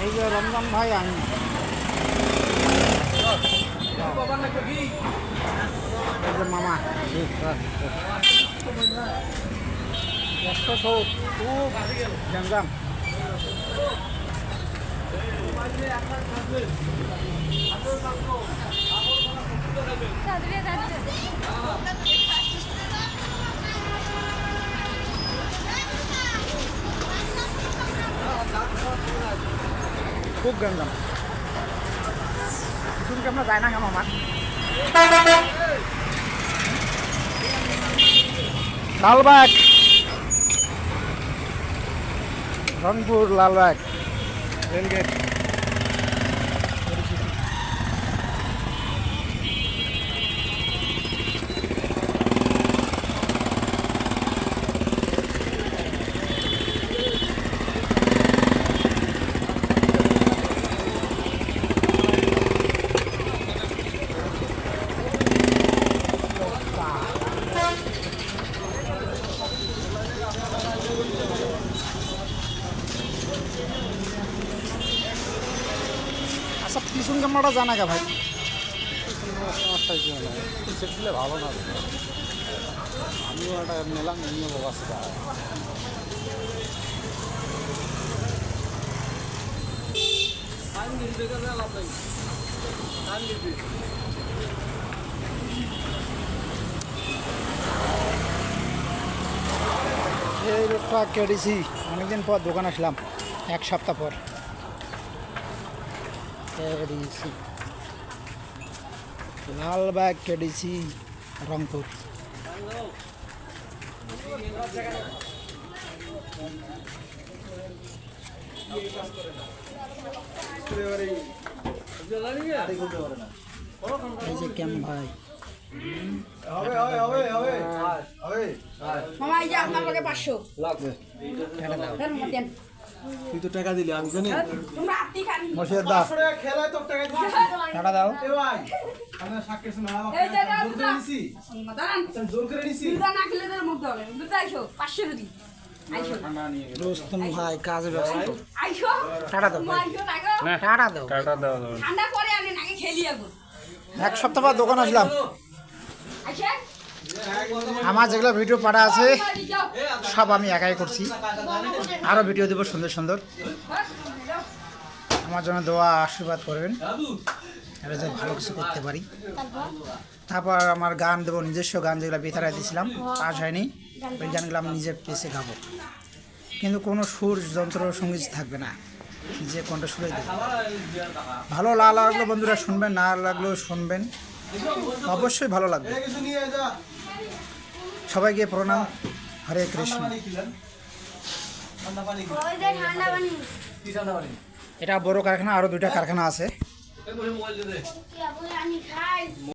এই যে রমজান ভাই আমি এই যে মামা 100 খুব গ্যাঞ্জাম। খুব গ্যাঞ্জাম শুনকে আমরা যাই না কেন আমার লালবাগ রংপুর লালবাগ রেলগেট। আচ্ছা পিছন ক্যামেরাটা জানা গা ভাই সেট দিলে ভালো না, আমিও একটা নিলাম নিয়ে বাবা এই রোডটা কেটেছি অনেকদিন পর দোকান আসলাম, 1 সপ্তাহ পর কেটেছি লালবাগ কেটেছি রংপুর। এই যে কেম ভাই মামা এই যে আপনার লগে 500 টাকা দাও। তুই তো টাকা দিলি আমি জানি তোমরা আত্মি খান মশের দাও খেলায় তো টাকা দিলি টাকা দাও। এ ভাই আমরা সাক্ষী শোনা এই যে দাও জোর করে নিছি দাঁড়ান জোর করে নিছি দুটা না খেলে তোর মুখ ধরে দুটা আইসো 500 দি আইসো রোস্তম ভাই কাজে ব্যস্ত। আইসো টাকা দাও ভাই। আইসো লাগো টাকা দাও। ঠান্ডা পরে আনে নাকি খেলি আগো 1 সপ্তাহ পর দোকান আসলাম। আইসা আমার যেগুলো ভিডিও পাঠা আছে সব আমি একাই করছি, আরও ভিডিও দেবো সুন্দর সুন্দর। আমার জন্য দোয়া আশীর্বাদ করবেন, এটা যে ভালো কিছু করতে পারি। তারপর আমার গান দেবো, নিজস্ব গান যেগুলো বেতারায় দিয়েছিলাম পাস হয়নি, ওই গানগুলো আমি নিজের পেসে গাবো, কিন্তু কোনো সুর যন্ত্র সঙ্গীত থাকবে না, যে কোনটা সুরে দেবো। ভালো লাগলো বন্ধুরা শুনবেন, না লাগলেও শুনবেন, অবশ্যই ভালো লাগবে। সবাইকে প্রণাম, হরে কৃষ্ণ। এটা বড় কারখানা, আরো 2টা কারখানা আছে।